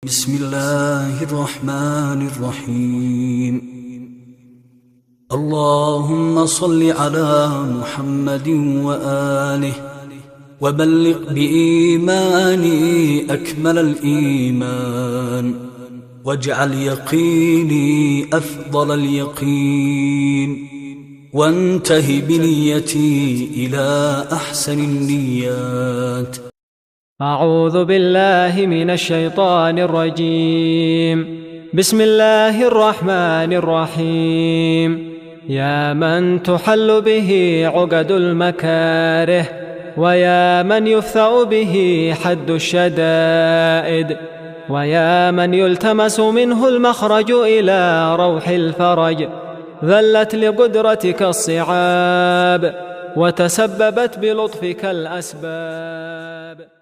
بسم الله الرحمن الرحيم. اللهم صل على محمد وآله وبلغ بإيماني أكمل الإيمان، واجعل يقيني أفضل اليقين، وانته بنيتي إلى أحسن النيات. أعوذ بالله من الشيطان الرجيم. بسم الله الرحمن الرحيم. يا من تحل به عقد المكاره، ويا من يفثأ به حد الشدائد، ويا من يلتمس منه المخرج إلى روح الفرج، ذلت لقدرتك الصعاب وتسببت بلطفك الأسباب.